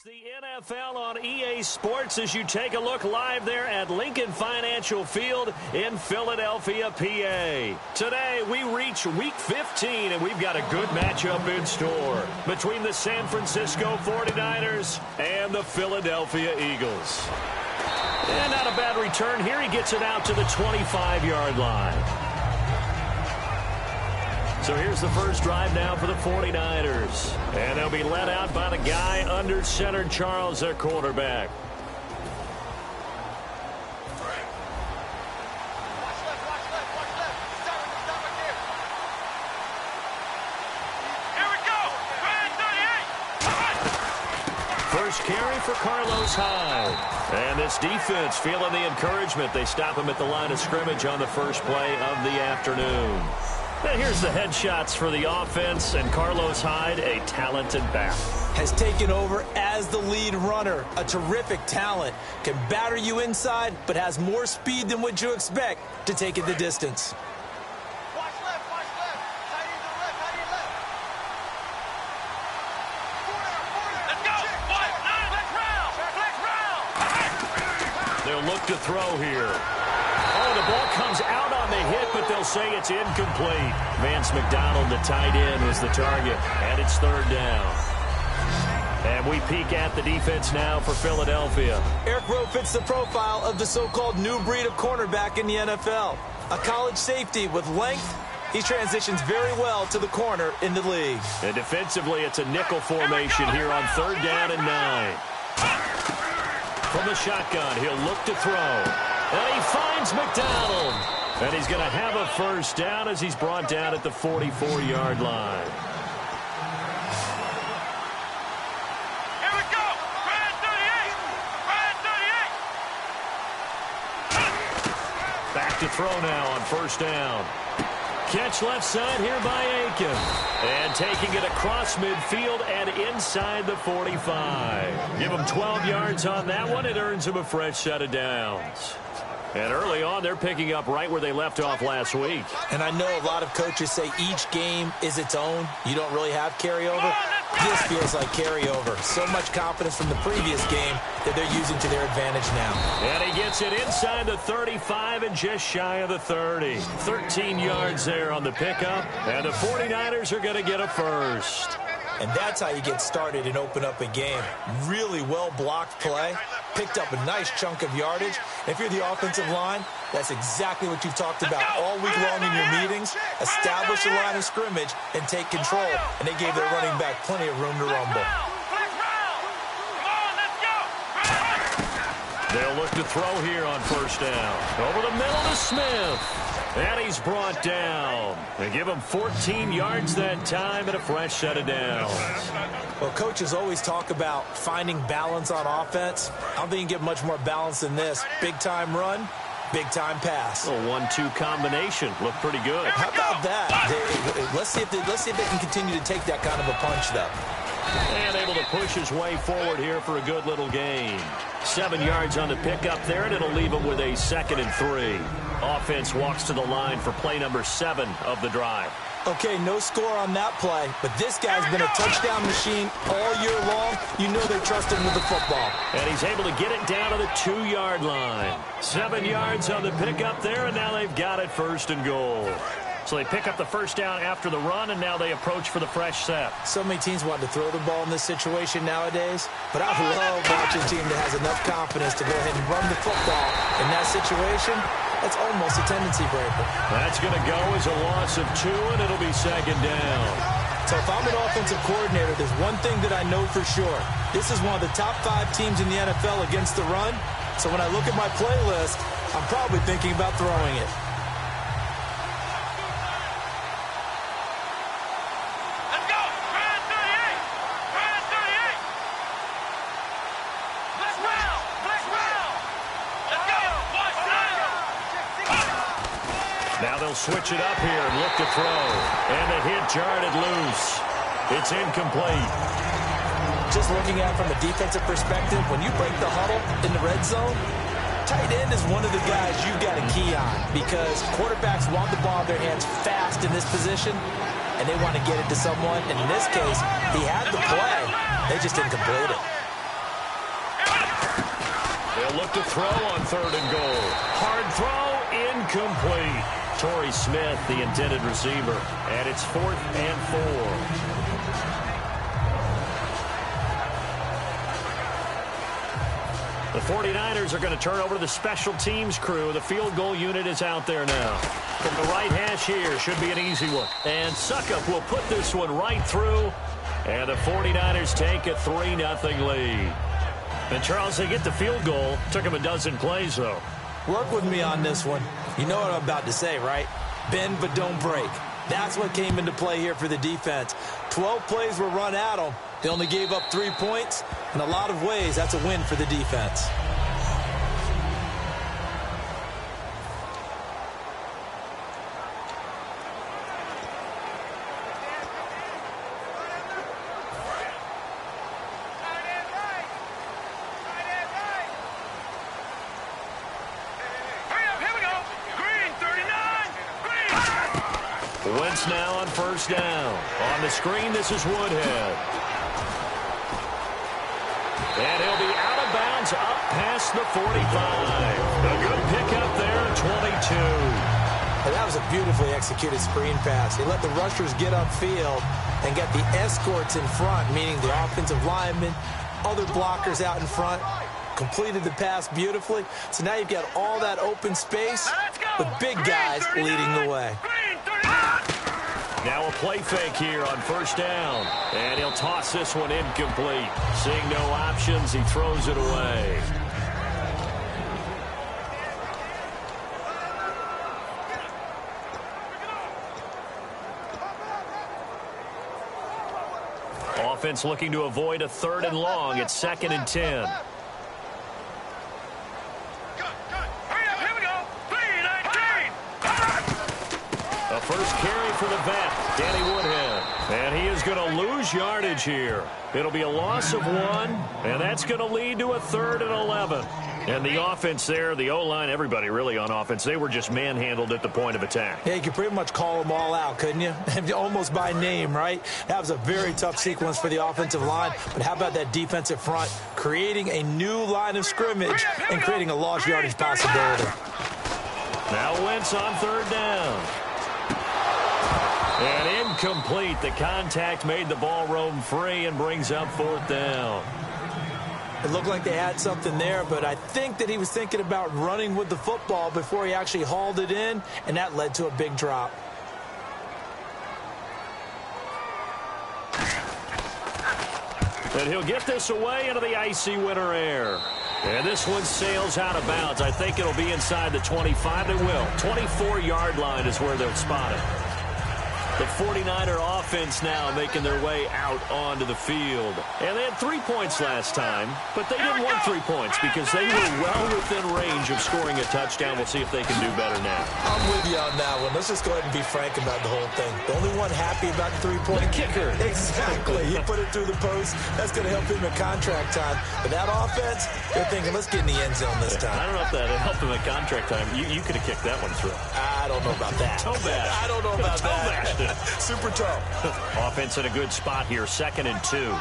It's the NFL on EA Sports as you take a look live there at Lincoln Financial Field in Philadelphia, PA. Today, we reach Week 15, and we've got a good matchup in store between the San Francisco 49ers and the Philadelphia Eagles. And not a bad return here. He gets it out to the 25-yard line. So here's the first drive now for the 49ers. And they'll be led out by the guy under center, Charles, their quarterback. Here we go. First carry for Carlos Hyde. And this defense feeling the encouragement. They stop him at the line of scrimmage on the first play of the afternoon. Now here's the headshots for the offense, and Carlos Hyde, a talented back. Has taken over as the lead runner. A terrific talent. Can batter you inside, but has more speed than what you expect to take it the distance. Watch left, watch left. Tight end to the left, tight end left. Let's go. Fight. Flex round. They'll look to throw here. Oh, the ball comes out on the hit, but they'll say it's incomplete. Vance McDonald, the tight end, was the target, and it's third down. And we peek at the defense now for Philadelphia. Eric Rowe fits the profile of the so-called new breed of cornerback in the NFL. A college safety with length. He transitions very well to the corner in the league. And defensively, it's a nickel formation here on third down and 9. From the shotgun, he'll look to throw. And he finds McDonald. And he's going to have a first down as he's brought down at the 44-yard line. Here we go. Brad 38. Brad 38. Back to throw now on first down. Catch left side here by Aiken. And taking it across midfield and inside the 45. Give him 12 yards on that one. It earns him a fresh set of downs. And early on, they're picking up right where they left off last week. And I know a lot of coaches say each game is its own. You don't really have carryover. This feels like carryover. So much confidence from the previous game that they're using to their advantage now. And he gets it inside the 35 and just shy of the 30. 13 yards there on the pickup. And the 49ers are going to get a first. And that's how you get started and open up a game. Really well-blocked play. Picked up a nice chunk of yardage. If you're the offensive line, that's exactly what you've talked about all week long in your meetings. Establish a line of scrimmage and take control. And they gave their running back plenty of room to rumble. They'll look to throw here on first down. Over the middle to Smith. And he's brought down. They give him 14 yards that time and a fresh set of downs. Well, coaches always talk about finding balance on offense. I don't think you can get much more balance than this. Big-time run, big-time pass. A 1-2 combination. Looked pretty good. How about that? Let's see if they can continue to take that kind of a punch, though. And able to push his way forward here for a good little gain. 7 yards on the pickup there, and it'll leave him with a 2nd and 3. Offense walks to the line for play number 7 of the drive. Okay, no score on that play, but this guy's been a touchdown machine all year long. You know they trust him with the football. And he's able to get it down to the 2-yard line. 7 yards on the pickup there, and now they've got it 1st and goal. So they pick up the first down after the run, and now they approach for the fresh set. So many teams want to throw the ball in this situation nowadays, but I love watching a team that has enough confidence to go ahead and run the football. In that situation, that's almost a tendency breaker. That's going to go as a loss of 2, and it'll be 2nd down. So if I'm an offensive coordinator, there's one thing that I know for sure. This is one of the top 5 teams in the NFL against the run. So when I look at my playlist, I'm probably thinking about throwing it. Now they'll switch it up here and look to throw. And the hit jarred it loose. It's incomplete. Just looking at it from a defensive perspective, when you break the huddle in the red zone, tight end is one of the guys you've got to key on because quarterbacks want the ball in their hands fast in this position, and they want to get it to someone. And in this case, he had the play. They just didn't complete it. They'll look to throw on 3rd and goal. Hard throw, incomplete. Torrey Smith, the intended receiver. And it's 4th and 4. The 49ers are going to turn over to the special teams crew. The field goal unit is out there now. From the right hash here, should be an easy one. And Suckup will put this one right through. And the 49ers take a 3-0 lead. And Charles, they get the field goal. Took them a dozen plays, though. Work with me on this one. You know what I'm about to say, right? Bend but don't break. That's what came into play here for the defense. 12 plays were run at them. They only gave up 3 points. In a lot of ways, that's a win for the defense. Wentz now on 1st down. On the screen, this is Woodhead. And he'll be out of bounds up past the 45. A good pickup there, 22. And that was a beautifully executed screen pass. He let the rushers get upfield and get the escorts in front, meaning the offensive linemen, other blockers out in front. Completed the pass beautifully. So now you've got all that open space with big guys leading the way. Now a play fake here on 1st down. And he'll toss this one incomplete. Seeing no options, he throws it away. Offense looking to avoid a 3rd and long. It's 2nd and 10. A first carry for the vet, Danny Woodhead. And he is going to lose yardage here. It'll be a loss of 1, and that's going to lead to a 3rd and 11. And the offense there, the O-line, everybody really on offense, they were just manhandled at the point of attack. Yeah, you could pretty much call them all out, couldn't you? Almost by name, right? That was a very tough sequence for the offensive line. But how about that defensive front creating a new line of scrimmage and creating a lost yardage possibility? Now Wentz on 3rd down. And incomplete. The contact made the ball roam free and brings up 4th down. It looked like they had something there, but I think that he was thinking about running with the football before he actually hauled it in, and that led to a big drop. And he'll get this away into the icy winter air. And this one sails out of bounds. I think it'll be inside the 25. It will. 24-yard line is where they'll spot it. The 49er offense now making their way out onto the field. And they had 3 points last time, but they didn't want 3 points because they were well within range of scoring a touchdown. We'll see if they can do better now. I'm with you on that one. Let's just go ahead and be frank about the whole thing. The only one happy about the 3-point kicker. Exactly. He put it through the post. That's going to help him in contract time. But that offense, they're thinking, let's get in the end zone this time. I don't know if that helped him at contract time. You could have kicked that one through. I don't know about that. Toe bash. I don't know about that. Super toe. Offense in a good spot here, 2nd and 2. Here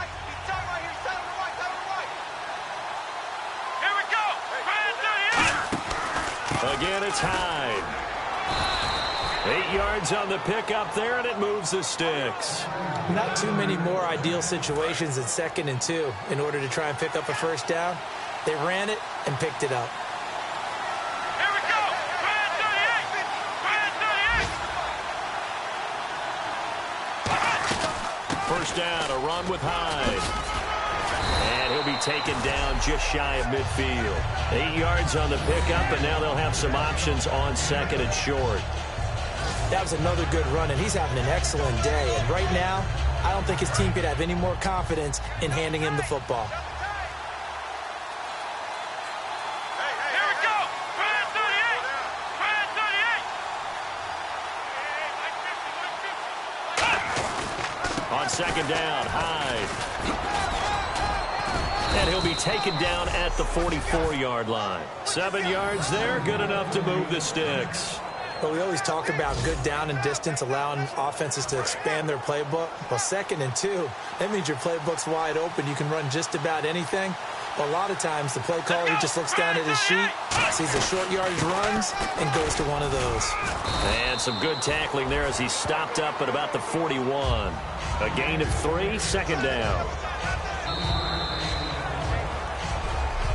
we go. Again, it's Hyde. 8 yards on the pickup there, and it moves the sticks. Not too many more ideal situations in 2nd and 2 in order to try and pick up a 1st down. They ran it and picked it up. First down, a run with Hyde. And he'll be taken down just shy of midfield. 8 yards on the pickup, and now they'll have some options on 2nd and short. That was another good run, and he's having an excellent day. And right now, I don't think his team could have any more confidence in handing him the football. On 2nd down, Hyde. And he'll be taken down at the 44-yard line. 7 yards there, good enough to move the sticks. But we always talk about good down and distance, allowing offenses to expand their playbook. Well, 2nd and 2, that means your playbook's wide open. You can run just about anything. A lot of times, the play caller, he just looks down at his sheet, sees the short yardage runs, and goes to one of those. And some good tackling there as he stopped up at about the 41. A gain of 3, second down.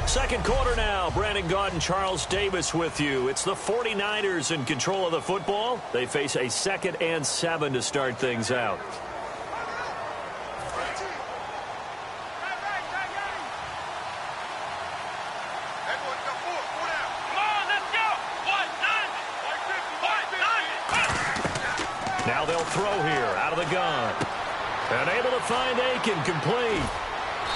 Second quarter now. Brandon Gaud and Charles Davis with you. It's the 49ers in control of the football. They face a 2nd and 7 to start things out. Now they'll throw here out of the gun. And able to find Aiken, complete.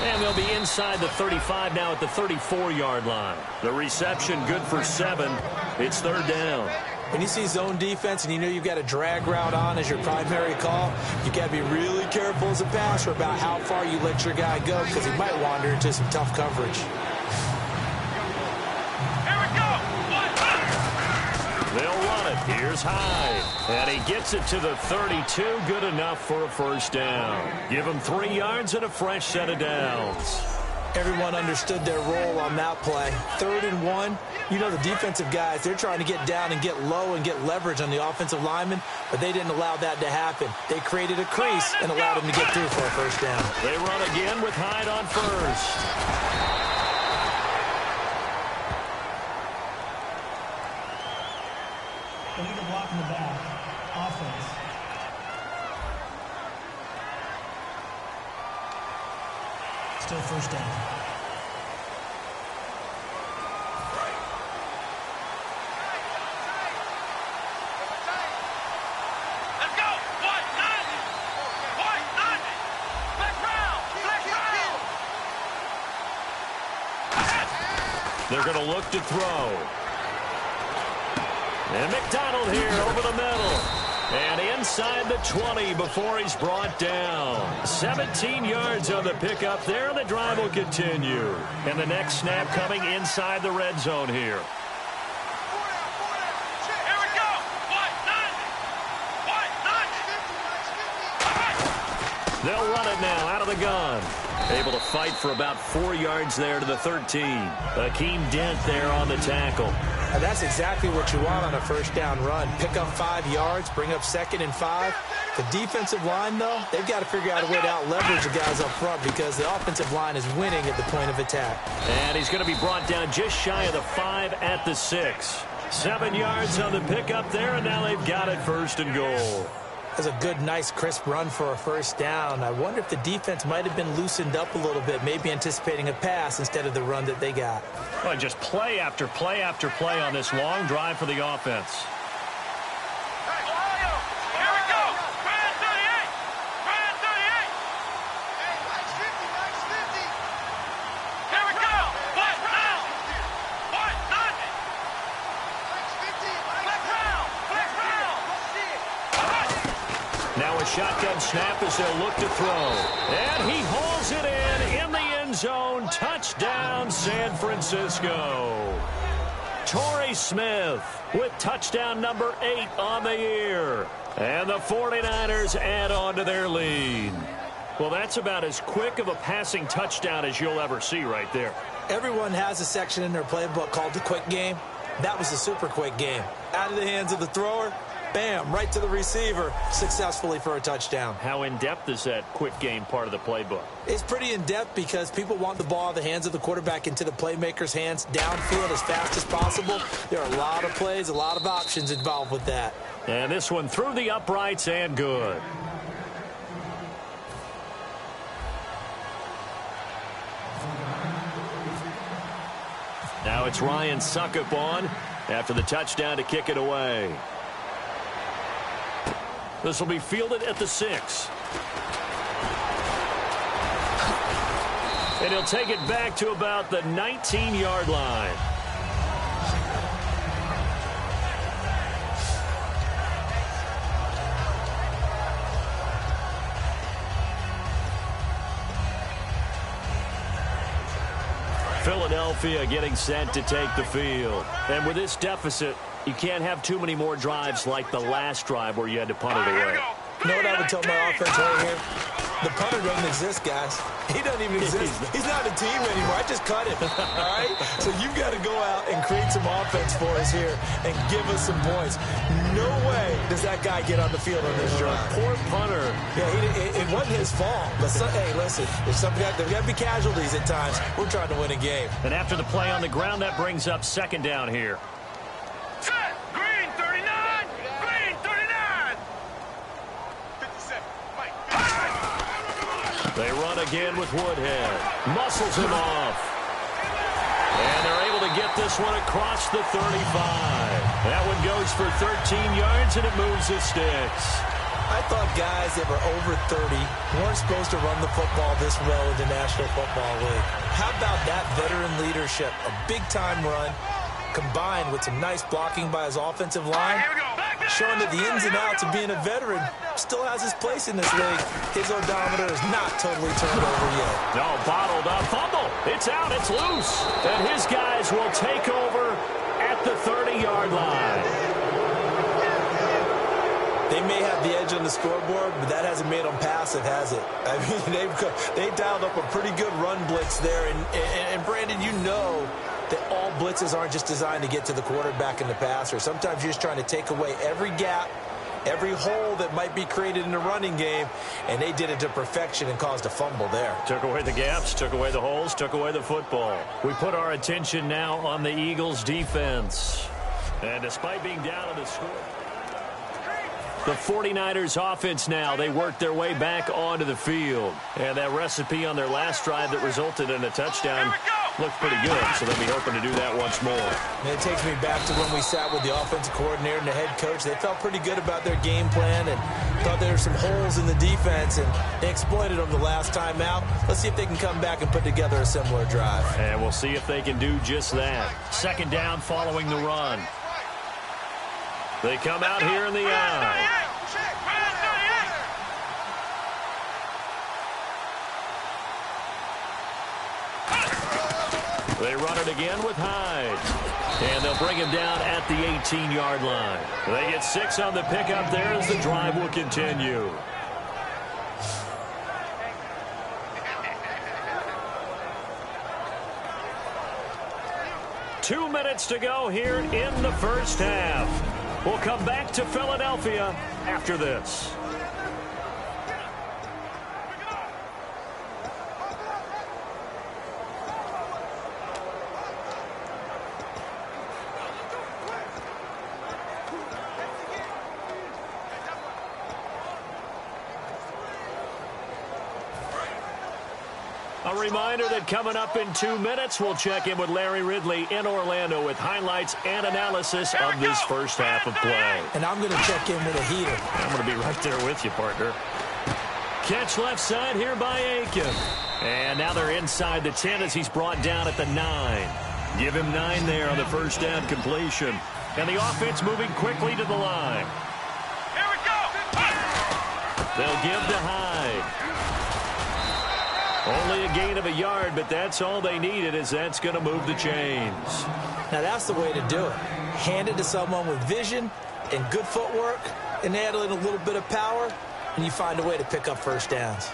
And they'll be inside the 35 now at the 34-yard line. The reception good for 7. It's third down. When you see zone defense and you know you've got a drag route on as your primary call, you got to be really careful as a passer about how far you let your guy go because he might wander into some tough coverage. They'll run it. Here's Hyde. And he gets it to the 32. Good enough for a first down. Give him 3 yards and a fresh set of downs. Everyone understood their role on that play. 3rd and 1. You know the defensive guys, they're trying to get down and get low and get leverage on the offensive lineman, but they didn't allow that to happen. They created a crease and allowed him to get through for a first down. They run again with Hyde on first. They need a block in the back. Offense. Still first down. Let's go! White 90! White 90! Black round! Black round! They're going to look to throw. And McDonald here over the middle. And inside the 20 before he's brought down. 17 yards on the pickup there, and the drive will continue. And the next snap coming inside the red zone here. Here we go! White 90! White 90! They'll run it now out of the gun. Able to fight for about 4 yards there to the 13. Akeem Dent there on the tackle. And that's exactly what you want on a first down run. Pick up 5 yards, bring up 2nd and 5. The defensive line, though, they've got to figure out a way to out-leverage the guys up front because the offensive line is winning at the point of attack. And he's going to be brought down just shy of the 5 at the 6. 7 yards on the pickup there, and now they've got it 1st and goal. That's a good, nice, crisp run for a first down. I wonder if the defense might have been loosened up a little bit, maybe anticipating a pass instead of the run that they got. Well, just play after play after play on this long drive for the offense. Hey, Ohio! Here we go! Brand 38! Brand 38! Hey, Mike's 50! Mike's 50! Here we go! White round! White 90! Mike's 50! Black round! Black round! Now a shotgun snap as they'll look to throw. And he hauls it in the end zone. Touchdown, San Francisco. Torrey Smith with touchdown number 8 on the year. And the 49ers add on to their lead. Well, that's about as quick of a passing touchdown as you'll ever see right there. Everyone has a section in their playbook called the quick game. That was a super quick game. Out of the hands of the thrower, bam, right to the receiver, successfully for a touchdown. How in-depth is that quick game part of the playbook? It's pretty in-depth because people want the ball out of the hands of the quarterback into the playmaker's hands downfield as fast as possible. There are a lot of plays, a lot of options involved with that. And this one through the uprights and good. Now it's Ryan Suckup on after the touchdown to kick it away. This will be fielded at the 6. And he'll take it back to about the 19-yard line. Philadelphia getting set to take the field. And with this deficit, you can't have too many more drives like the last drive where you had to punt it away. You know what I would tell my offense right here? The punter doesn't exist, guys. He doesn't even exist. He's not a team anymore. I just cut him, all right? So you've got to go out and create some offense for us here and give us some points. No way does that guy get on the field on this drive. Poor punter. Yeah, it wasn't his fault. But, hey, listen, there's got to be casualties at times. We're trying to win a game. And after the play on the ground, that brings up second down here. Set. Green 39. Green 39. 57. Mike. They run again with Woodhead. Muscles him off. And they're able to get this one across the 35. That one goes for 13 yards, and it moves the sticks. I thought guys that were over 30 weren't supposed to run the football this well in the National Football League. How about that veteran leadership? A big-time run combined with some nice blocking by his offensive line, showing that the ins and outs of being a veteran still has his place in this league. His odometer is not totally turned over yet. No, bottled up. Fumble. It's out. It's loose. And his guys will take over at the 30-yard line. They may have the edge on the scoreboard, but that hasn't made them passive, has it? I mean, they dialed up a pretty good run blitz there. And Brandon, you know that all blitzes aren't just designed to get to the quarterback and the passer. Sometimes you're just trying to take away every gap, every hole that might be created in the running game, and they did it to perfection and caused a fumble there. Took away the gaps, took away the holes, took away the football. We put our attention now on the Eagles' defense. And despite being down on the score, the 49ers offense now, they work their way back onto the field. And that recipe on their last drive that resulted in a touchdown looked pretty good, so they'll be hoping to do that once more. And it takes me back to when we sat with the offensive coordinator and the head coach. They felt pretty good about their game plan and thought there were some holes in the defense, and they exploited them the last time out. Let's see if they can come back and put together a similar drive. And we'll see if they can do just that. Second down following the run. They come out here in the eye. They run it again with Hyde. And they'll bring him down at the 18-yard line. They get 6 on the pickup there as the drive will continue. Two minutes to go here in the first half. We'll come back to Philadelphia after this. A reminder that coming up in 2 minutes, we'll check in with Larry Ridley in Orlando with highlights and analysis of this first half of play. And I'm going to check in with a heater. I'm going to be right there with you, partner. Catch left side here by Aiken. And now they're inside the 10 as he's brought down at the 9. Give him 9 there on the first down completion. And the offense moving quickly to the line. Here we go. They'll give to Hyde. Only a gain of a yard, but that's all they needed, as that's going to move the chains. Now, that's the way to do it. Hand it to someone with vision and good footwork, and add in a little bit of power, and you find a way to pick up first downs.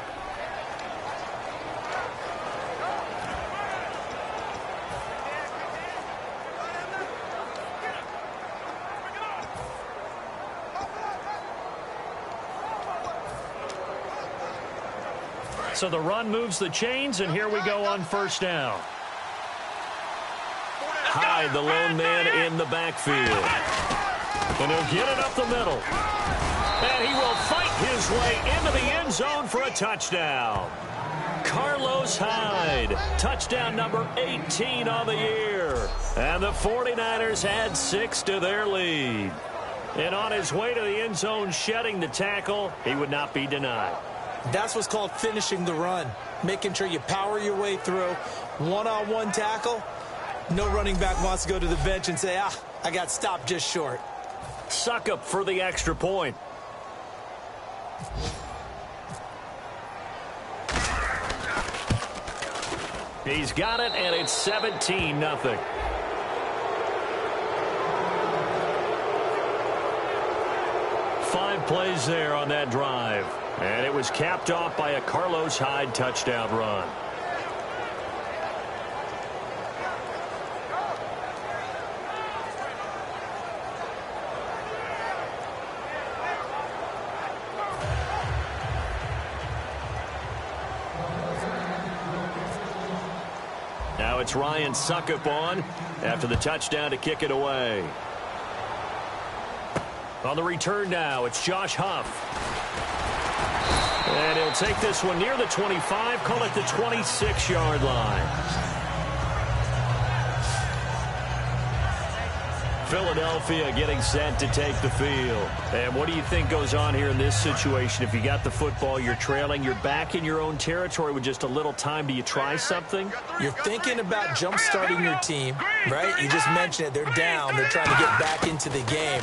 So the run moves the chains, and here we go on first down. Hyde, the lone man in the backfield. And he'll get it up the middle. And he will fight his way into the end zone for a touchdown. Carlos Hyde, touchdown number 18 on the year. And the 49ers add 6 to their lead. And on his way to the end zone, shedding the tackle, he would not be denied. That's what's called finishing the run, making sure you power your way through. One-on-one tackle, no running back wants to go to the bench and say, I got stopped just short. Suck up for the extra point. He's got it, and it's 17-0. plays there on that drive. And it was capped off by a Carlos Hyde touchdown run. Now it's Ryan Suckup on after the touchdown to kick it away. On the return now, it's Josh Huff. And he'll take this one near the 25, call it the 26-yard line. Philadelphia getting set to take the field. And what do you think goes on here in this situation? If you got the football, you're trailing, you're back in your own territory with just a little time. Do you try something? You're thinking about jump-starting your team, right? You just mentioned it. They're down. They're trying to get back into the game.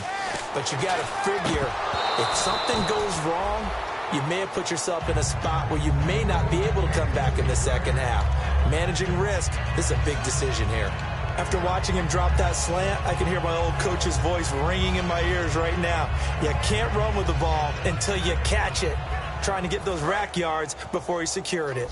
But you got to figure, if something goes wrong, you may have put yourself in a spot where you may not be able to come back in the second half. Managing risk, this is a big decision here. After watching him drop that slant, I can hear my old coach's voice ringing in my ears right now. You can't run with the ball until you catch it. Trying to get those rack yards before he secured it.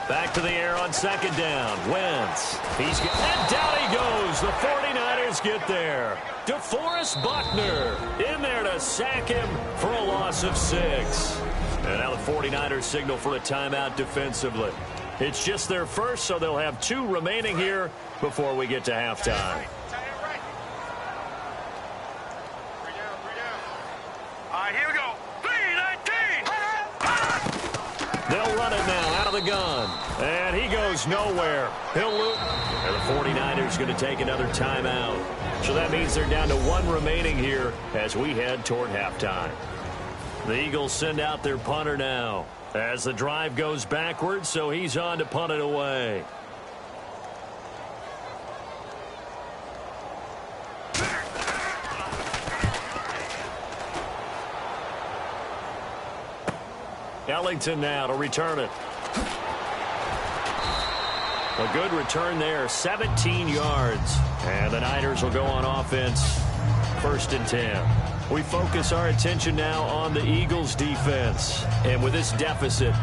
Back to the air on second down. Wentz. And down he goes. The 49ers get there. DeForest Buckner in there to sack him for a loss of 6. And now the 49ers signal for a timeout defensively. It's just their first, so they'll have 2 remaining here before we get to halftime. Here we go. 3-19. They'll run it now out of the gun. And he goes nowhere. He'll loop. And the 49ers going to take another timeout. So that means they're down to 1 remaining here as we head toward halftime. The Eagles send out their punter now as the drive goes backwards, so he's on to punt it away. Ellington now to return it. A good return there, 17 yards. And the Niners will go on offense, 1st and 10. We focus our attention now on the Eagles' defense. And with this deficit,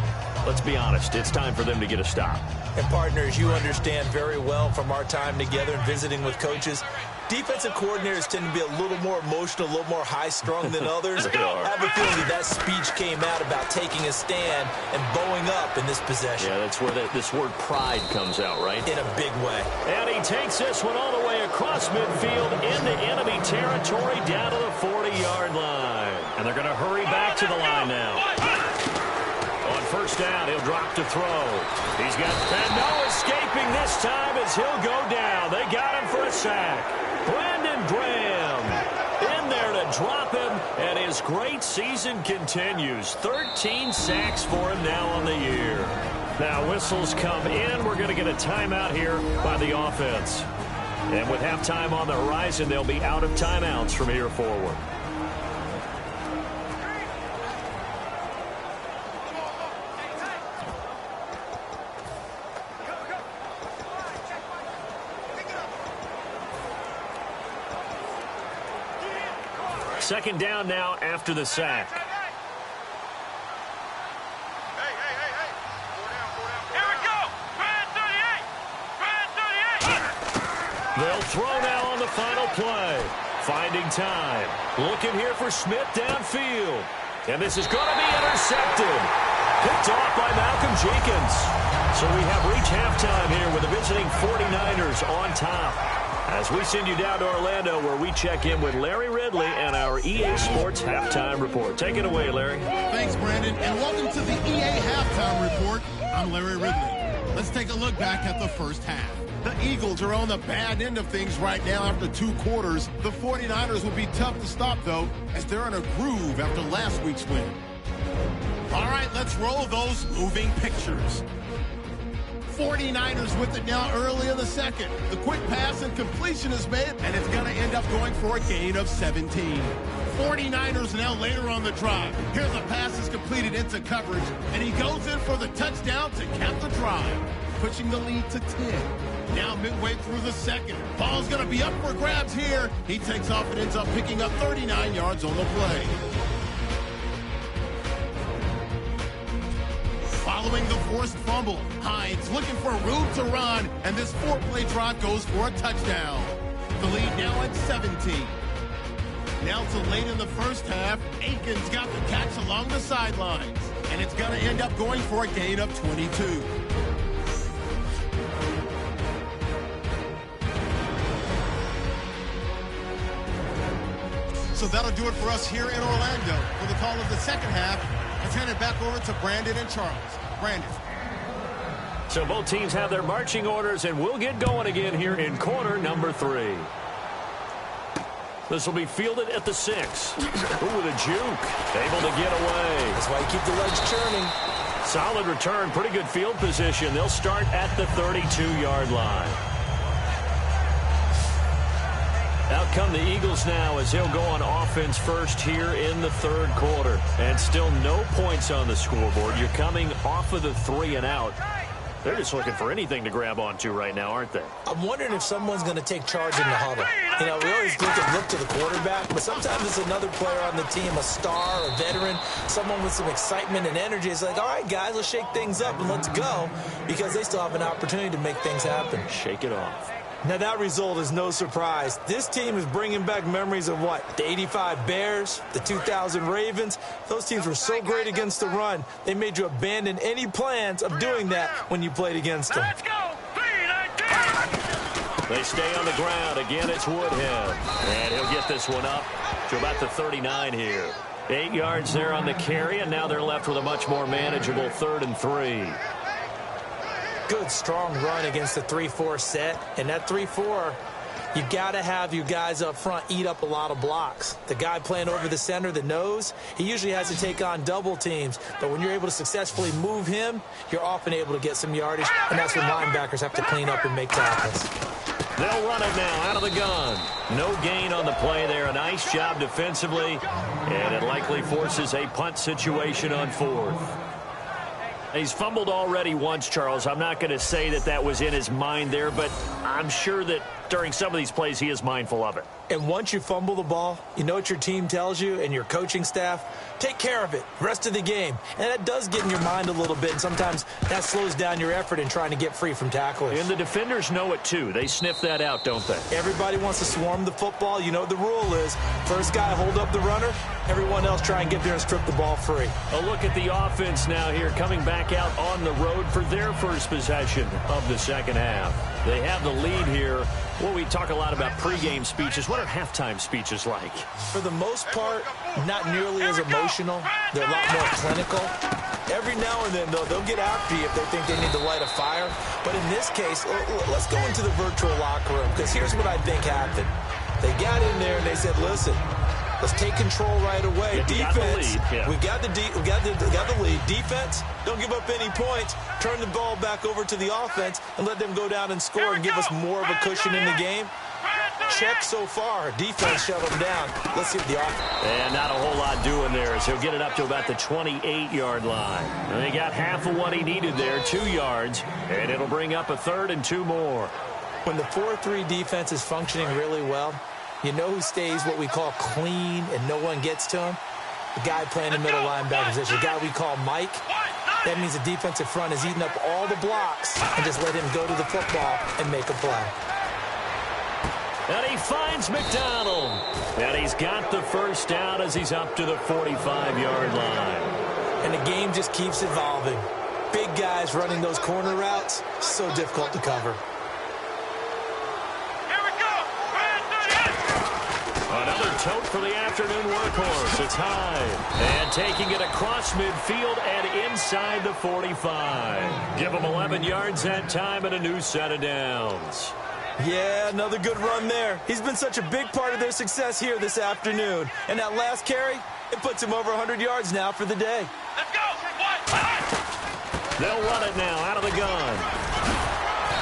let's be honest, it's time for them to get a stop. And partners, you understand very well from our time together and visiting with coaches, defensive coordinators tend to be a little more emotional, a little more high-strung than others. I have a feeling that speech came out about taking a stand and bowing up in this possession. Yeah, that's where this word pride comes out, right? In a big way. And he takes this one all the way across midfield into enemy territory down to the 40-yard line. And they're going to hurry back to the line now. On first down, he'll drop to throw. He's got no escaping this time as he'll go down. They got him for a sack. Brandon Graham in there to drop him, and his great season continues. 13 sacks for him now on the year. Now whistles come in. We're going to get a timeout here by the offense. And with halftime on the horizon, they'll be out of timeouts from here forward. Second down now after the sack. Hey. Here we go. Brand 38. They'll throw now on the final play. Finding time. Looking here for Smith downfield. And this is going to be intercepted. Picked off by Malcolm Jenkins. So we have reached halftime here with the visiting 49ers on top. As we send you down to Orlando, where we check in with Larry Ridley and our EA Sports Halftime Report. Take it away, Larry. Thanks, Brandon, and welcome to the EA Halftime Report. I'm Larry Ridley. Let's take a look back at the first half. The Eagles are on the bad end of things right now after 2 quarters. The 49ers will be tough to stop, though, as they're in a groove after last week's win. All right, let's roll those moving pictures. 49ers with it now early in the second. The quick pass and completion is made, and it's going to end up going for a gain of 17. 49ers now later on the drive. Here's a pass is completed into coverage, and he goes in for the touchdown to cap the drive, pushing the lead to 10. Now midway through the second. Ball's going to be up for grabs here. He takes off and ends up picking up 39 yards on the play. Following the forced fumble, Hines looking for room to run, and this 4-play drive goes for a touchdown. The lead now at 17. Now to late in the first half, Aikens got the catch along the sidelines, and it's going to end up going for a gain of 22. So that'll do it for us here in Orlando. For the call of the second half, let's hand it back over to Brandon and Charles. Brandon. So both teams have their marching orders, and we'll get going again here in quarter number 3. This will be fielded at the 6. Ooh, with a juke. Able to get away. That's why you keep the legs churning. Solid return. Pretty good field position. They'll start at the 32-yard line. Out come the Eagles now as they'll go on offense first here in the third quarter. And still no points on the scoreboard. You're coming off of the 3 and out. They're just looking for anything to grab onto right now, aren't they? I'm wondering if someone's going to take charge in the huddle. You know, we always look to the quarterback, but sometimes it's another player on the team, a star, a veteran, someone with some excitement and energy. It's like, all right, guys, let's shake things up and let's go, because they still have an opportunity to make things happen. Shake it off. Now, that result is no surprise. This team is bringing back memories of what? The 85 Bears, the 2000 Ravens. Those teams were so great against the run, they made you abandon any plans of doing that when you played against them. Let's go! They stay on the ground. Again, it's Woodhead. And he'll get this one up to about the 39 here. 8 yards there on the carry, and now they're left with a much more manageable 3rd and 3. Good, strong run against the 3-4 set. And that 3-4, you got to have your guys up front eat up a lot of blocks. The guy playing over the center, the nose, he usually has to take on double teams. But when you're able to successfully move him, you're often able to get some yardage. And that's when linebackers have to clean up and make tackles. They'll run it now out of the gun. No gain on the play there. A nice job defensively. And it likely forces a punt situation on 4th. He's fumbled already once, Charles. I'm not going to say that that was in his mind there, but I'm sure that during some of these plays he is mindful of it. And once you fumble the ball, you know what your team tells you and your coaching staff? Take care of it rest of the game. And that does get in your mind a little bit, and sometimes that slows down your effort in trying to get free from tacklers. And the defenders know it too. They sniff that out, don't they? Everybody wants to swarm the football. You know what the rule is. First guy hold up the runner. Everyone else try and get there and strip the ball free. A look at the offense now here, coming back out on the road for their first possession of the second half. They have the lead here. Well, we talk a lot about pregame speeches. What are halftime speeches like? For the most part, not nearly as emotional. They're a lot more clinical. Every now and then, though, they'll get after you if they think they need to light a fire. But in this case, let's go into the virtual locker room, because here's what I think happened. They got in there and they said, listen, let's take control right away. Defense, we've got the lead. Defense, don't give up any points. Turn the ball back over to the offense and let them go down and score and give us more of a cushion in the game. Check so far. Defense shut them down. Let's see what the offense. And not a whole lot doing there, as he'll get it up to about the 28-yard line. And they got half of what he needed there, 2 yards, and it'll bring up a 3rd and 2 more. When the 4-3 defense is functioning really well, you know who stays what we call clean and no one gets to him? The guy playing the middle linebacker position, the guy we call Mike. That means the defensive front is eating up all the blocks and just let him go to the football and make a play. And he finds McDonald. And he's got the first down as he's up to the 45-yard line. And the game just keeps evolving. Big guys running those corner routes, so difficult to cover. Another tote for the afternoon workhorse. It's high. And taking it across midfield and inside the 45. Give him 11 yards that time and a new set of downs. Yeah, another good run there. He's been such a big part of their success here this afternoon. And that last carry, it puts him over 100 yards now for the day. Let's go. They'll run it now out of the gun.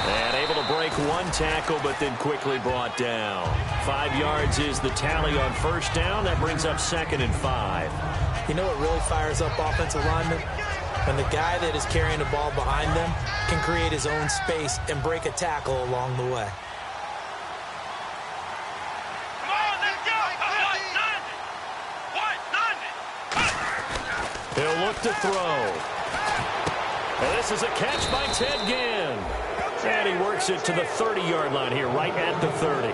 And able to break one tackle, but then quickly brought down. 5 yards is the tally on first down. That brings up 2nd and 5. You know what really fires up offensive linemen? When the guy that is carrying the ball behind them can create his own space and break a tackle along the way. Come on, let's go. He'll look to throw. And this is a catch by Ted Ginn. And he works it to the 30-yard line here, right at the 30.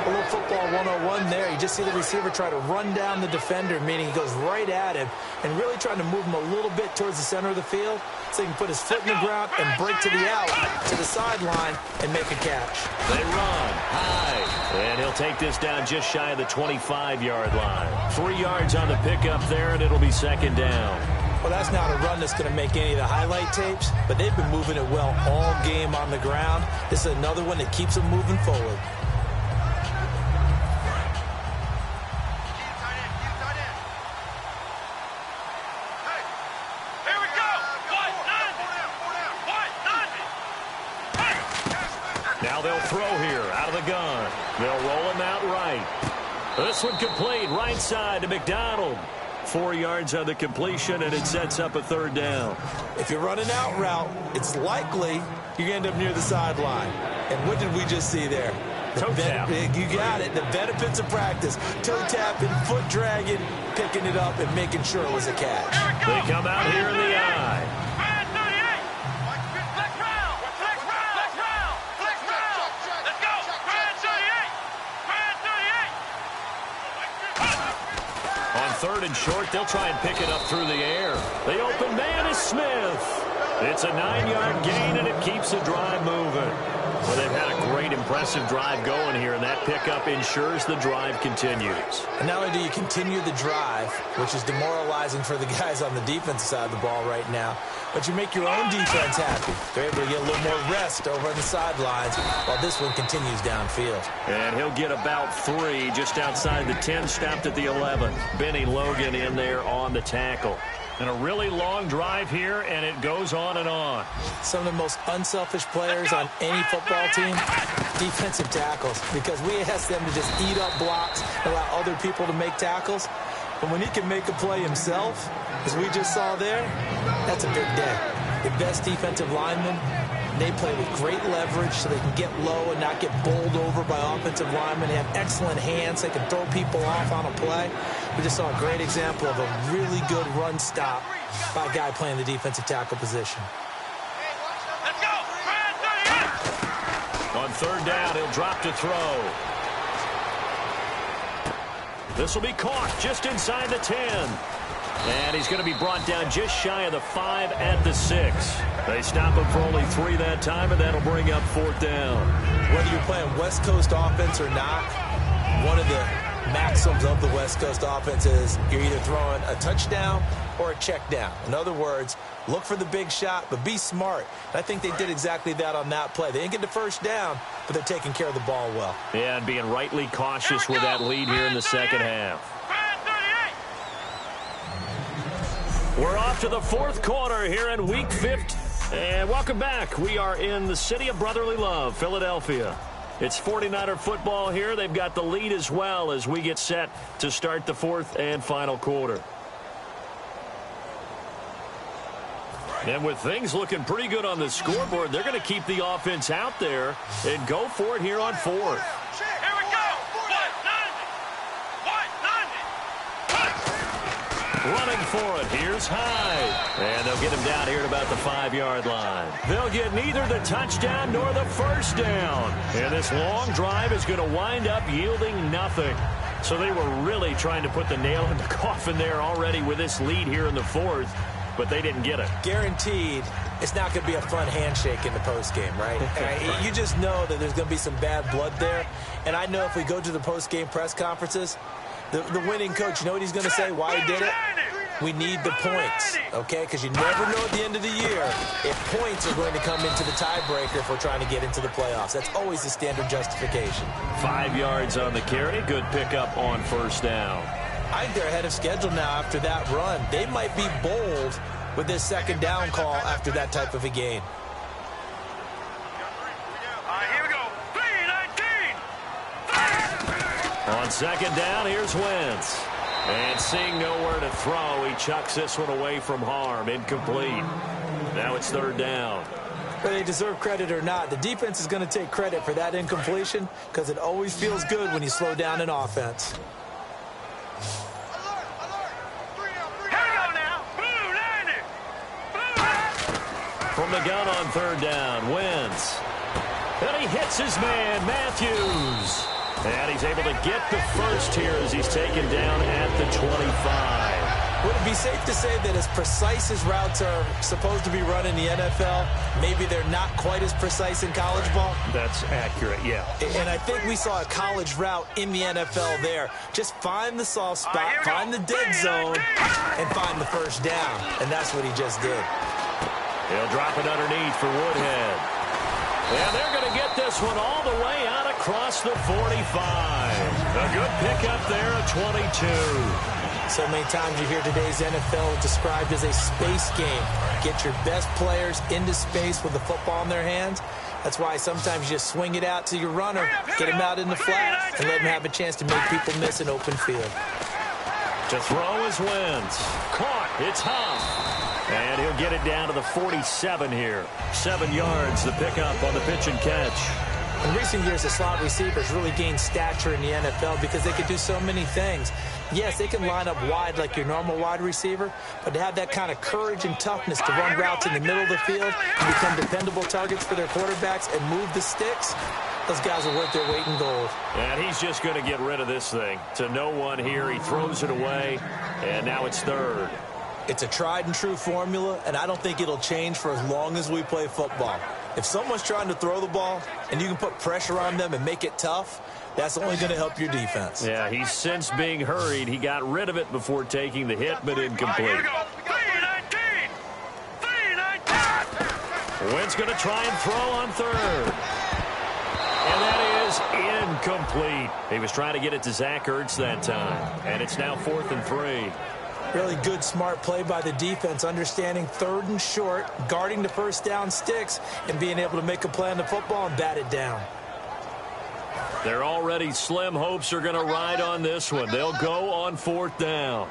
A little football 101 there. You just see the receiver try to run down the defender, meaning he goes right at him and really trying to move him a little bit towards the center of the field so he can put his foot in the ground and break to the out, to the sideline, and make a catch. They run high, and he'll take this down just shy of the 25-yard line. 3 yards on the pickup there, and it'll be 2nd down. Well, that's not a run that's going to make any of the highlight tapes, but they've been moving it well all game on the ground. This is another one that keeps them moving forward. Now they'll throw here out of the gun. They'll roll him out right. This one complete right side to McDonald. 4 yards on the completion, and it sets up a 3rd down. If you're running out route, it's likely you're going to end up near the sideline. And what did we just see there? Toe tap. You got it. The benefits of practice. Toe tapping, foot dragging, picking it up, and making sure it was a catch. They come out here in the eye. On 3rd and short, they'll try and pick it up through the air. The open man is Smith. It's a 9-yard gain, and it keeps the drive moving. Well, they've had a great, impressive drive going here, and that pickup ensures the drive continues. And not only do you continue the drive, which is demoralizing for the guys on the defensive side of the ball right now, but you make your own defense happy. They're able to get a little more rest over on the sidelines while this one continues downfield. And he'll get about 3 just outside the 10, stopped at the 11. Benny Logan in there on the tackle. And a really long drive here, and it goes on and on. Some of the most unselfish players on any football team, defensive tackles, because we ask them to just eat up blocks and allow other people to make tackles. But when he can make a play himself, as we just saw there, that's a big day. The best defensive linemen, they play with great leverage so they can get low and not get bowled over by offensive linemen. They have excellent hands. They can throw people off on a play. We just saw a great example of a really good run stop by a guy playing the defensive tackle position. Let's go. On 3rd down, he'll drop to throw. This will be caught just inside the 10. And he's going to be brought down just shy of the 5 at the 6. They stop him for only 3 that time, and that'll bring up 4th down. Whether you're playing West Coast offense or not, one of the maxims of the West Coast offense is you're either throwing a touchdown or a check down. In other words, look for the big shot, but be smart. And I think they did exactly that on that play. They didn't get the first down, but they're taking care of the ball well. Yeah, and being rightly cautious with that lead here in the second half. We're off to the 4th quarter here in Week 15. And welcome back. We are in the city of brotherly love, Philadelphia. It's 49er football here. They've got the lead as well as we get set to start the 4th and final quarter. And with things looking pretty good on the scoreboard, they're going to keep the offense out there and go for it here on 4th. Here we go. Running for it. Here's Hyde. And they'll get him down here at about the 5-yard line. They'll get neither the touchdown nor the first down. And this long drive is going to wind up yielding nothing. So they were really trying to put the nail in the coffin there already with this lead here in the 4th. But they didn't get it. Guaranteed, it's not going to be a fun handshake in the postgame, right? You just know that there's going to be some bad blood there. And I know if we go to the postgame press conferences, the winning coach, you know what he's going to say, why he did it? We need the points, okay? Because you never know at the end of the year if points are going to come into the tiebreaker if we're trying to get into the playoffs. That's always the standard justification. 5 yards on the carry. Good pickup on first down. I think they're ahead of schedule now after that run. They might be bold with this second down call after that type of a gain. On second down, here's Wentz. And seeing nowhere to throw, he chucks this one away from harm. Incomplete. Now it's third down. Whether they deserve credit or not, the defense is going to take credit for that incompletion because it always feels good when you slow down an offense. From the gun on third down, Wentz. And he hits his man, Matthews. And he's able to get the first here as he's taken down at the 25. Would it be safe to say that as precise as routes are supposed to be run in the NFL, maybe they're not quite as precise in college ball? That's accurate, yeah. And I think we saw a college route in the NFL there. Just find the soft spot, find the dead zone, and find the first down. And that's what he just did. He'll drop it underneath for Woodhead. And they're going to get this one all the way out across the 45. A good pickup there at 22. So many times you hear today's NFL described as a space game. Get your best players into space with the football in their hands. That's why sometimes you just swing it out to your runner, get him out in the flat, and let him have a chance to make people miss an open field. To throw is Wentz. Caught. It's Huff. And he'll get it down to the 47 here. 7 yards, the pickup on the pitch and catch. In recent years, the slot receivers really gained stature in the NFL because they could do so many things. Yes, they can line up wide like your normal wide receiver, but to have that kind of courage and toughness to run routes in the middle of the field and become dependable targets for their quarterbacks and move the sticks, those guys are worth their weight in gold. And he's just going to get rid of this thing. To no one here, he throws it away, and now it's third. It's a tried-and-true formula, and I don't think it'll change for as long as we play football. If someone's trying to throw the ball and you can put pressure on them and make it tough, that's only going to help your defense. Yeah, he's since being hurried. He got rid of it before taking the hit, but incomplete. Wentz going to try and throw on third. And that is incomplete. He was trying to get it to Zach Ertz that time. And it's now 4th and 3. Really good, smart play by the defense, understanding third and short, guarding the first down sticks, and being able to make a play on the football and bat it down. Their already slim hopes are going to ride on this one. They'll go on 4th down.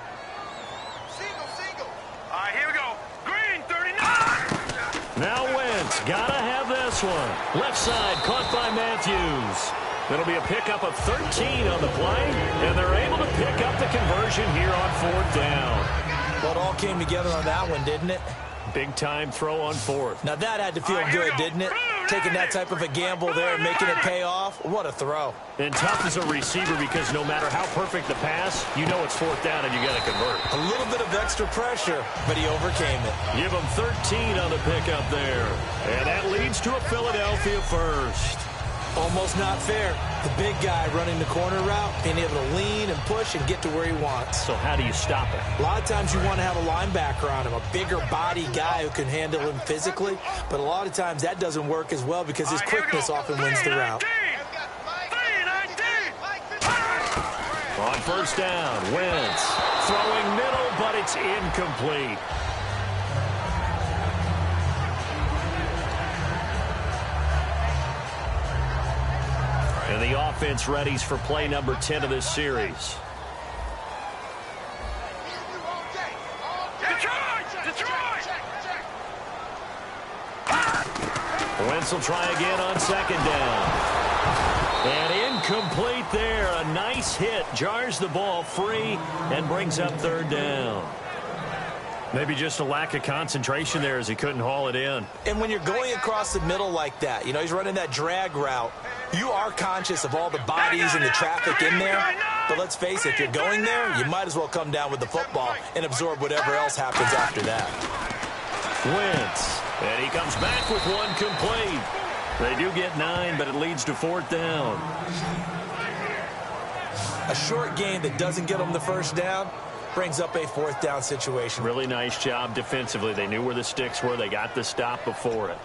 Single. All right, here we go. Green, 39. Now Wentz, gotta have this one. Left side, caught by Matthews. It'll be a pickup of 13 on the play, and they're able to pick up the conversion here on 4th down. Well, it all came together on that one, didn't it? Big-time throw on 4th. Now, that had to feel good, didn't it? Taking that type of a gamble there and making it pay off. What a throw. And tough as a receiver because no matter how perfect the pass, you know it's 4th down and you got to convert. A little bit of extra pressure, but he overcame it. Give him 13 on the pickup there. And that leads to a Philadelphia first. Almost not fair. The big guy running the corner route, being able to lean and push and get to where he wants. So how do you stop it? A lot of times you want to have a linebacker on him, a bigger body guy who can handle him physically, but a lot of times that doesn't work as well because his quickness often wins the route. On first down, Wentz throwing middle, but it's incomplete. And the offense readies for play number 10 of this series. Wentz will try again on second down. And incomplete there. A nice hit. Jars the ball free and brings up third down. Maybe just a lack of concentration there as he couldn't haul it in. And when you're going across the middle like that, you know, he's running that drag route, you are conscious of all the bodies and the traffic in there. But let's face it, if you're going there, you might as well come down with the football and absorb whatever else happens after that. Wentz. And he comes back with one complete. They do get 9, but it leads to 4th down. A short gain that doesn't get them the first down brings up a 4th down situation. Really nice job defensively. They knew where the sticks were. They got the stop before it.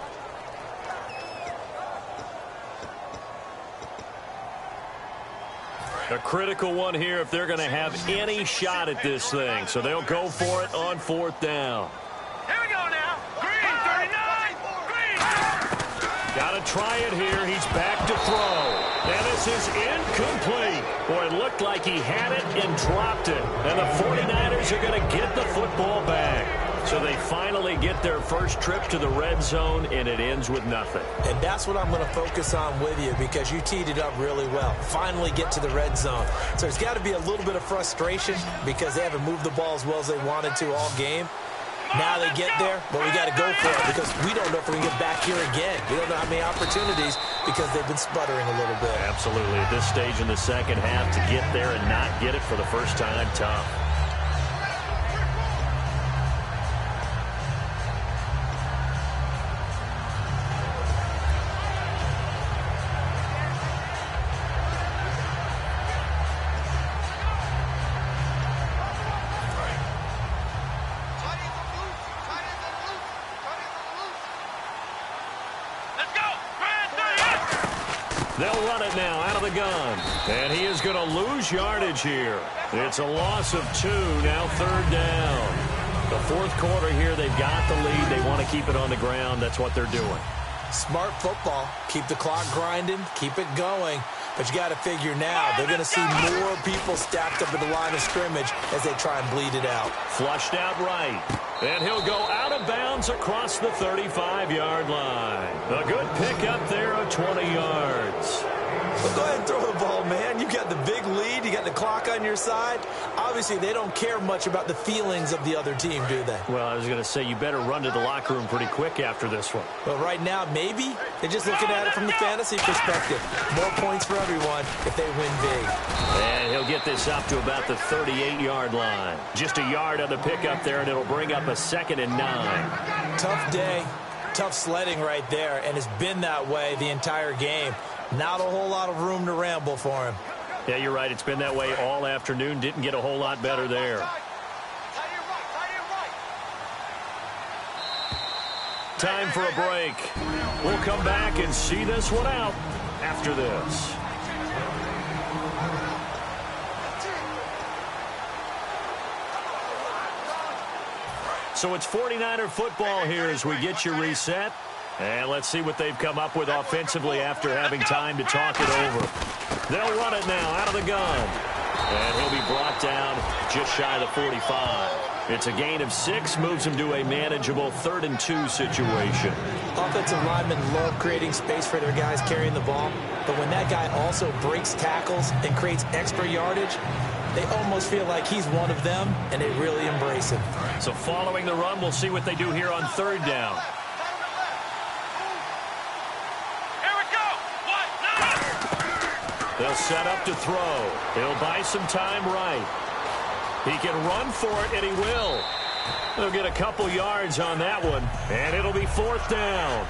A critical one here if they're going to have any shot at this thing. So they'll go for it on 4th down. Here we go now. Green, 39. Green. Got to try it here. He's back to throw. And this is incomplete. Boy, it looked like he had it and dropped it. And the 49ers are going to get the football back. So they finally get their first trip to the red zone, and it ends with nothing. And that's what I'm going to focus on with you, because you teed it up really well. Finally get to the red zone. So there's got to be a little bit of frustration because they haven't moved the ball as well as they wanted to all game. Now they get there, but we got to go for it because we don't know if we can get back here again. We don't know how many opportunities because they've been sputtering a little bit. Absolutely. At this stage in the second half, to get there and not get it for the first time, tough. They'll run it now out of the gun. And he is going to lose yardage here. It's a loss of 2, now third down. The fourth quarter here, they've got the lead. They want to keep it on the ground. That's what they're doing. Smart football. Keep the clock grinding. Keep it going. But you got to figure now, they're going to see more people stacked up at the line of scrimmage as they try and bleed it out. Flushed out right. And he'll go out of bounds across the 35-yard line. A good pickup there of 20 yards. Well, go ahead and throw the ball, man. You got the big lead. You got the clock on your side. Obviously, they don't care much about the feelings of the other team, do they? Well, I was going to say, you better run to the locker room pretty quick after this one. But right now, maybe they're just looking at it from the fantasy perspective. More points for everyone if they win big. And he'll get this up to about the 38-yard line. Just a yard on the pickup there, and it'll bring up a 2nd and 9. Tough day. Tough sledding right there, and it's been that way the entire game. Not a whole lot of room to ramble for him. Yeah, you're right. It's been that way all afternoon. Didn't get a whole lot better there. Time for a break. We'll come back and see this one out after this. So it's 49er football here as we get you reset. And let's see what they've come up with offensively after having time to talk it over. They'll run it now out of the gun. And he'll be brought down just shy of the 45. It's a gain of 6, moves him to a manageable 3rd and 2 situation. Offensive linemen love creating space for their guys carrying the ball. But when that guy also breaks tackles and creates extra yardage, they almost feel like he's one of them, and they really embrace him. So following the run, we'll see what they do here on 3rd down. They'll set up to throw. He'll buy some time right. He can run for it, and he will. They'll get a couple yards on that one, and it'll be 4th down.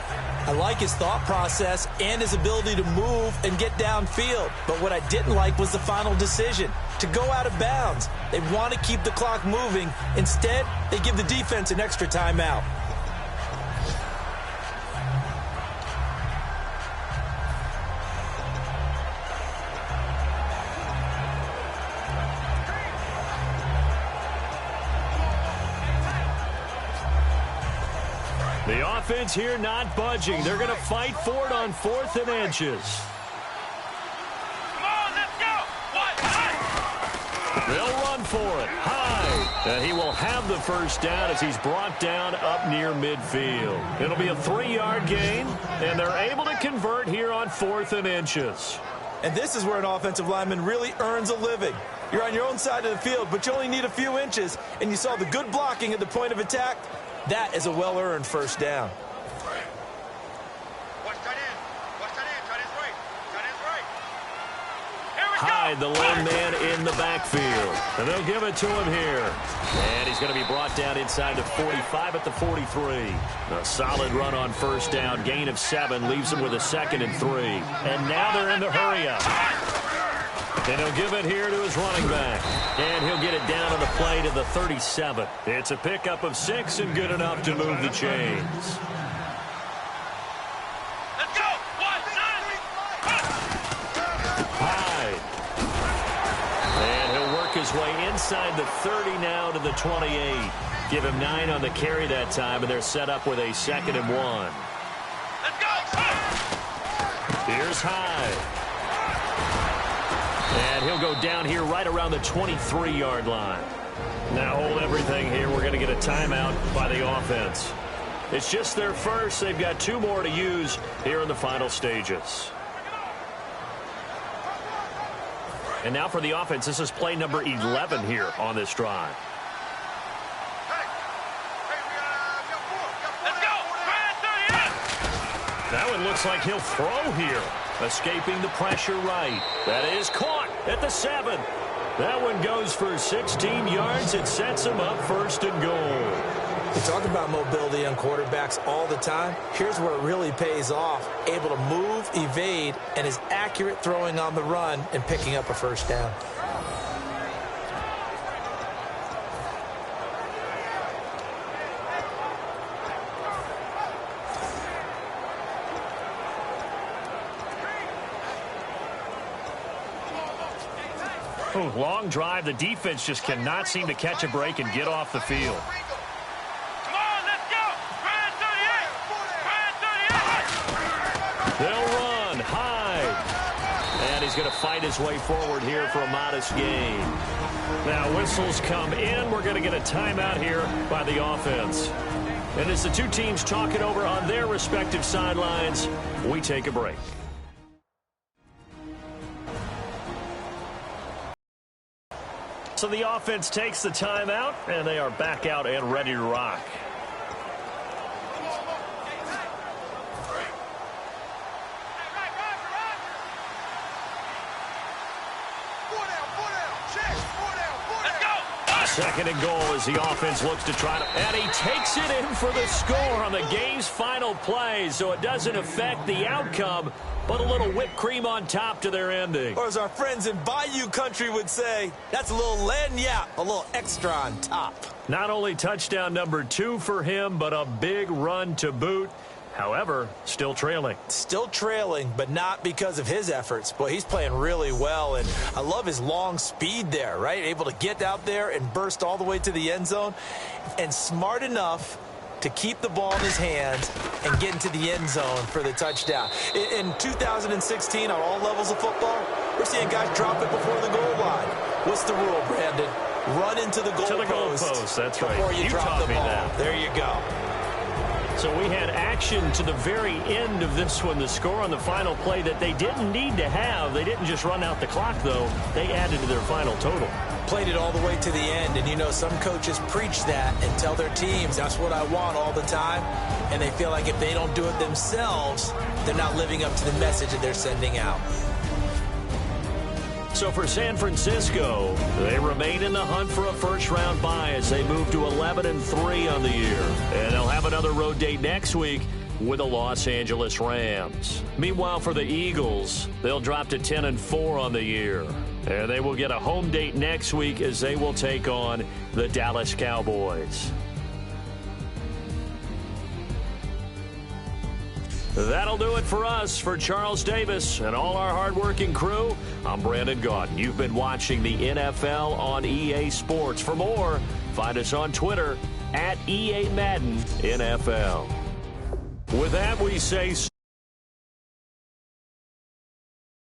I like his thought process and his ability to move and get downfield. But what I didn't like was the final decision, to go out of bounds. They want to keep the clock moving. Instead, they give the defense an extra timeout. The offense here not budging. They're going to fight for it on 4th and inches. Come on, let's go. They'll run for it. High. And he will have the first down as he's brought down up near midfield. It'll be a 3-yard gain, and they're able to convert here on 4th and inches. And this is where an offensive lineman really earns a living. You're on your own side of the field, but you only need a few inches, and you saw the good blocking at the point of attack. That is a well-earned first down. Hyde, the lone man in the backfield. And they'll give it to him here. And he's going to be brought down inside the 45 at the 43. A solid run on first down. Gain of 7 leaves him with a 2nd and 3. And now they're in the hurry-up. And he'll give it here to his running back. And he'll get it down on the play to the 37. It's a pickup of 6 and good enough to move the chains. Let's go. 1, 9. Hyde. And he'll work his way inside the 30 now to the 28. Give him 9 on the carry that time, and they're set up with a 2nd and 1. Let's go. Here's Hyde. And he'll go down here right around the 23-yard line. Now hold everything here. We're going to get a timeout by the offense. It's just their first. They've got 2 more to use here in the final stages. And now for the offense, this is play number 11 here on this drive. That one looks like he'll throw here. Escaping the pressure right. That is caught at the 7. That one goes for 16 yards. It sets him up first and goal. We talk about mobility on quarterbacks all the time. Here's where it really pays off. Able to move, evade, and is accurate throwing on the run and picking up a first down. Ooh, long drive. The defense just cannot seem to catch a break and get off the field. Come on, let's go. Grand 38. They'll run. Hyde. And he's going to fight his way forward here for a modest gain. Now whistles come in. We're going to get a timeout here by the offense. And as the 2 teams talk it over on their respective sidelines, we take a break. So the offense takes the timeout, and they are back out and ready to rock. Second and goal as the offense looks to try to... And he takes it in for the score on the game's final play, so it doesn't affect the outcome, but a little whipped cream on top to their ending. Or as our friends in Bayou Country would say, that's a little lagniappe, a little extra on top. Not only touchdown number 2 for him, but a big run to boot. However, still trailing. Still trailing, but not because of his efforts. Boy, he's playing really well, and I love his long speed there, right? Able to get out there and burst all the way to the end zone, and smart enough to keep the ball in his hands and get into the end zone for the touchdown. In 2016, on all levels of football, we're seeing guys drop it before the goal line. What's the rule, Brandon? Run into the goalpost. That's right. Before you drop the ball. That. There you go. So we had action to the very end of this one, the score on the final play that they didn't need to have. They didn't just run out the clock, though. They added to their final total. Played it all the way to the end, and you know some coaches preach that and tell their teams, that's what I want all the time, and they feel like if they don't do it themselves, they're not living up to the message that they're sending out. So for San Francisco, they remain in the hunt for a first-round bye as they move to 11-3 on the year. And they'll have another road date next week with the Los Angeles Rams. Meanwhile, for the Eagles, they'll drop to 10-4 on the year. And they will get a home date next week as they will take on the Dallas Cowboys. That'll do it for us. For Charles Davis and all our hardworking crew, I'm Brandon Gaudin. You've been watching the NFL on EA Sports. For more, find us on Twitter @EA Madden NFL. With that, we say so.